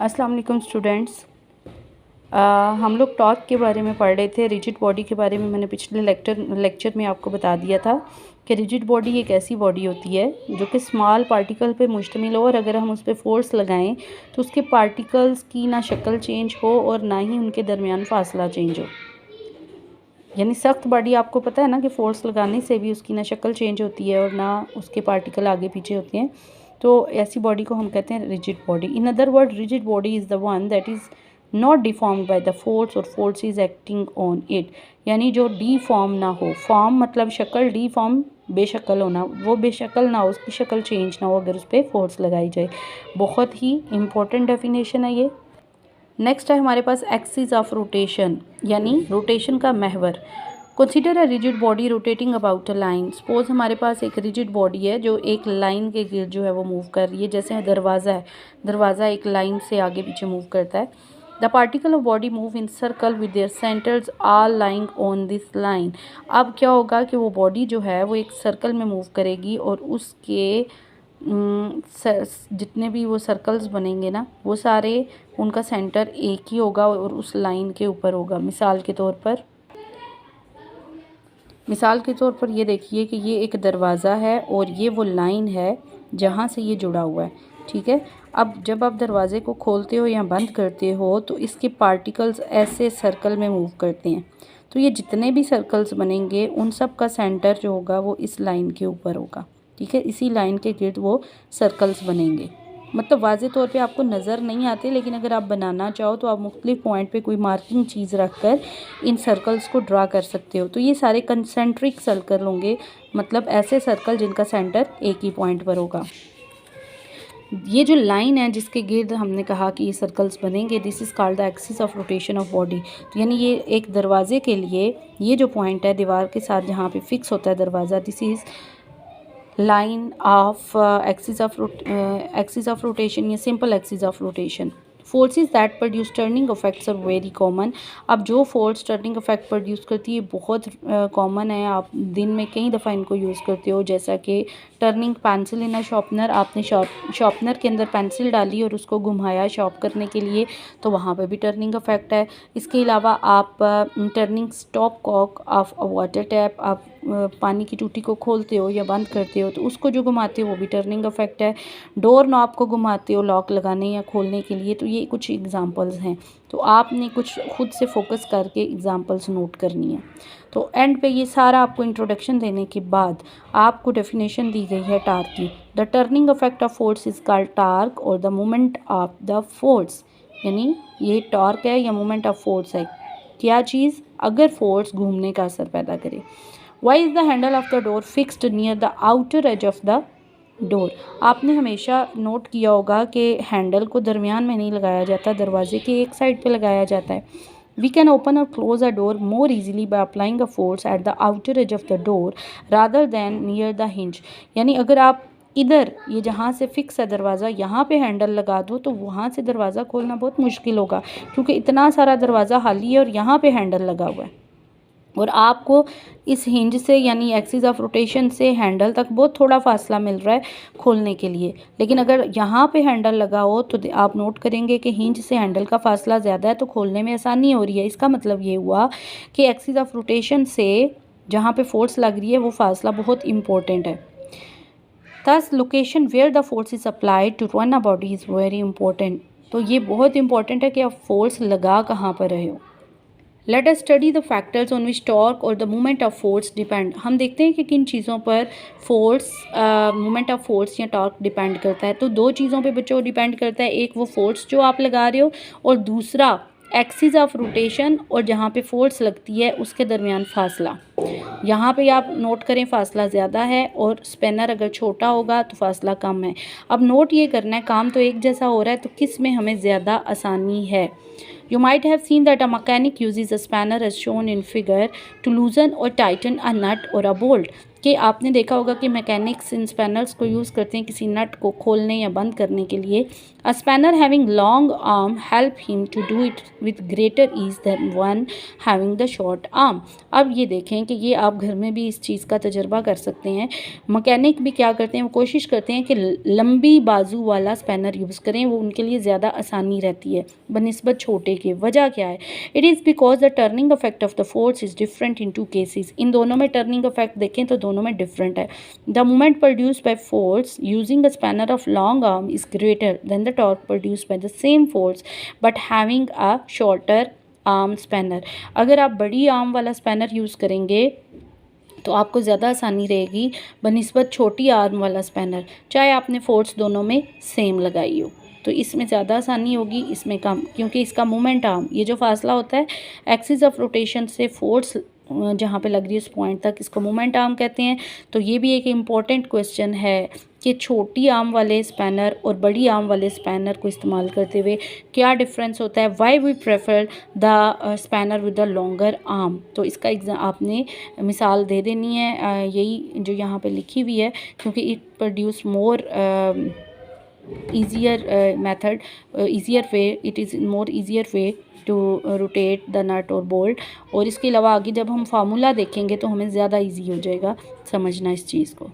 अस्सलाम वालेकुम स्टूडेंट्स। हम लोग टॉर्क के बारे में पढ़ रहे थे। रिजिड बॉडी के बारे में मैंने पिछले लेक्चर में आपको बता दिया था कि रिजिड बॉडी एक ऐसी बॉडी होती है जो कि स्मॉल पार्टिकल पे मुश्तमिल हो और अगर हम उस पर फोर्स लगाएं तो उसके पार्टिकल्स की ना शक्ल चेंज हो और ना ही उनके दरमियान फासला चेंज हो। यानी सख्त बॉडी आपको पता है ना कि फोर्स लगाने से भी उसकी ना शक्ल चेंज होती है और ना उसके पार्टिकल आगे पीछे होते हैं। तो ऐसी बॉडी को हम कहते हैं rigid body. In other word, rigid body is the one that is not deformed by the force और force is acting on it. यानी जो डिफॉर्म ना हो, फॉर्म मतलब शक्ल, डिफॉर्म बेशक्ल होना, वो बेशक्ल ना हो, उसकी शक्ल चेंज ना हो अगर उस पर फोर्स लगाई जाए। बहुत ही इंपॉर्टेंट डेफिनेशन है ये। नेक्स्ट है हमारे पास एक्सिस ऑफ रोटेशन, यानी रोटेशन का महवर। Consider a rigid body rotating about a line. Suppose हमारे पास एक रिजिड बॉडी है जो एक लाइन के गिर्द जो है वो मूव कर रही है। जैसे दरवाज़ा है, दरवाज़ा एक लाइन से आगे पीछे मूव करता है। The particle of body move in circle with their centres all lying on this line. अब क्या होगा कि वो बॉडी जो है वो एक सर्कल में मूव करेगी और उसके जितने भी वो सर्कल्स बनेंगे ना, वो सारे उनका सेंटर एक ही होगा और उस लाइन के ऊपर होगा। मिसाल के तौर पर ये देखिए कि ये एक दरवाज़ा है और ये वो लाइन है जहाँ से ये जुड़ा हुआ है। ठीक है। अब जब आप दरवाज़े को खोलते हो या बंद करते हो तो इसके पार्टिकल्स ऐसे सर्कल में मूव करते हैं। तो ये जितने भी सर्कल्स बनेंगे उन सब का सेंटर जो होगा वो इस लाइन के ऊपर होगा। ठीक है। इसी लाइन के गिर्द वो सर्कल्स बनेंगे। मतलब वाज़े तौर पे आपको नज़र नहीं आते, लेकिन अगर आप बनाना चाहो तो आप मुख्तलिफ पॉइंट पे कोई मार्किंग चीज़ रखकर इन सर्कल्स को ड्रा कर सकते हो। तो ये सारे कंसेंट्रिक सर्कल होंगे, मतलब ऐसे सर्कल जिनका सेंटर एक ही पॉइंट पर होगा। ये जो लाइन है जिसके गिर्द हमने कहा कि ये सर्कल्स बनेंगे, this is called the axis of rotation of body. तो यानी ये एक दरवाजे के लिए ये जो पॉइंट है दीवार के साथ जहाँ पे फिक्स होता है दरवाज़ा, this is line of axis of rotation या simple axis of rotation. Forces that produce turning effects are very common. अब जो फोर्स टर्निंग इफेक्ट प्रोड्यूस करती है बहुत कॉमन है। आप दिन में कई दफ़ा इनको यूज़ करते हो, जैसा कि turning pencil in a sharpener. आपने शॉर्पनर के अंदर पेंसिल डाली और उसको घुमाया शॉर्प करने के लिए, तो वहाँ पर भी टर्निंग इफेक्ट है। इसके अलावा आप turning stop cock of a water tap, आप पानी की टूटी को खोलते हो या बंद करते हो तो उसको जो घुमाते हो वो भी टर्निंग इफेक्ट है। डोर नॉब को घुमाते हो लॉक लगाने या खोलने के लिए। तो ये कुछ एग्जांपल्स हैं। तो आपने कुछ खुद से फोकस करके एग्जांपल्स नोट करनी है। तो एंड पे ये सारा आपको इंट्रोडक्शन देने के बाद आपको डेफिनेशन दी गई है टार्क की। The turning effect of force is called torque और the moment of the force. यानी ये टॉर्क है या मोमेंट ऑफ फोर्स है। क्या चीज़? अगर फोर्स घूमने का असर पैदा करे। Why is the handle of the door fixed near the outer edge of the door? आपने हमेशा नोट किया होगा कि हैंडल को दरमियान में नहीं लगाया जाता, दरवाजे के एक साइड पे लगाया जाता है। We can open or close a door more easily by applying a force at the outer edge of the door rather than near the hinge. यानी अगर आप इधर ये जहाँ से फिक्स है दरवाज़ा, यहाँ पे हैंडल लगा दो तो वहाँ से दरवाज़ा खोलना बहुत मुश्किल होगा, क्योंकि इतना सारा दरवाज़ा खाली है और यहाँ पे हैंडल लगा हुआ है और आपको इस हिंज से यानी एक्सिस ऑफ रोटेशन से हैंडल तक बहुत थोड़ा फासला मिल रहा है खोलने के लिए। लेकिन अगर यहाँ पे हैंडल लगा हो तो आप नोट करेंगे कि हिंज से हैंडल का फासला ज़्यादा है, तो खोलने में आसानी हो रही है। इसका मतलब ये हुआ कि एक्सिस ऑफ रोटेशन से जहाँ पे फोर्स लग रही है वो फासला बहुत इंपॉर्टेंट है। Thus location where the force is applied to run a body is very important. तो ये बहुत इंपॉर्टेंट है कि आप फोर्स लगा कहाँ पर रहे हो। Let us study the factors on which torque और the movement of force depend. हम देखते हैं कि किन चीज़ों पर फोर्स, मूवमेंट ऑफ फोर्स या टॉर्क डिपेंड करता है। तो दो चीज़ों पे बच्चों डिपेंड करता है, एक वो फोर्स जो आप लगा रहे हो और दूसरा एक्सिस ऑफ रोटेशन और जहाँ पे फोर्स लगती है उसके दरमियान फासला। यहाँ पे आप नोट करें फासला ज़्यादा है और स्पेनर अगर छोटा होगा तो फासला कम है। अब नोट ये करना है, काम तो एक जैसा हो रहा है तो किस में हमें ज़्यादा आसानी है। You might have seen that a mechanic uses a spanner as shown in figure to loosen or tighten a nut or a bolt. कि आपने देखा होगा कि मैकेनिक्स इन स्पैनर्स को यूज़ करते हैं किसी नट को खोलने या बंद करने के लिए। A spanner having long arm help him to do it with greater ease than one having the short arm. अब ये देखें कि ये आप घर में भी इस चीज़ का तजर्बा कर सकते हैं। मकैनिक भी क्या करते हैं, वो कोशिश करते हैं कि लंबी बाजू वाला स्पैनर यूज़ करें, वो उनके लिए ज़्यादा आसानी रहती है बनिस्बत छोटे के। वजह क्या है? It is because the turning effect of the force is different in two cases. इन दोनों में टर्निंग इफेक्ट देखें तो दोनों में डिफरेंट है। The moment produced by force using a spanner of long arm is greater than the torque produced by the same force but having a shorter arm spanner. अगर आप बड़ी आर्म वाला spanner use करेंगे तो आपको ज़्यादा आसानी रहेगी बनिस्बत छोटी आर्म वाला स्पैनर, चाहे आपने फोर्स दोनों में सेम लगाई हो। तो इसमें ज़्यादा आसानी होगी, इसमें कम, क्योंकि इसका मोमेंट आर्म, ये जो फासला होता है एक्सिस ऑफ रोटेशन से फोर्स जहाँ पे लग रही है उस पॉइंट तक, इसको मोमेंट आर्म कहते हैं। तो ये भी एक इम्पॉर्टेंट क्वेश्चन है कि छोटी आर्म वाले स्पैनर और बड़ी आर्म वाले स्पैनर को इस्तेमाल करते हुए क्या डिफरेंस होता है, why we prefer the spanner with the longer arm. तो इसका आपने मिसाल दे देनी है, यही जो यहाँ पे लिखी हुई है, क्योंकि it produce more easier method, easier way, it is more easier way to rotate the nut और bolt। और इसके अलावा आगे जब हम फार्मूला देखेंगे तो हमें ज़्यादा इजी हो जाएगा समझना इस चीज़ को।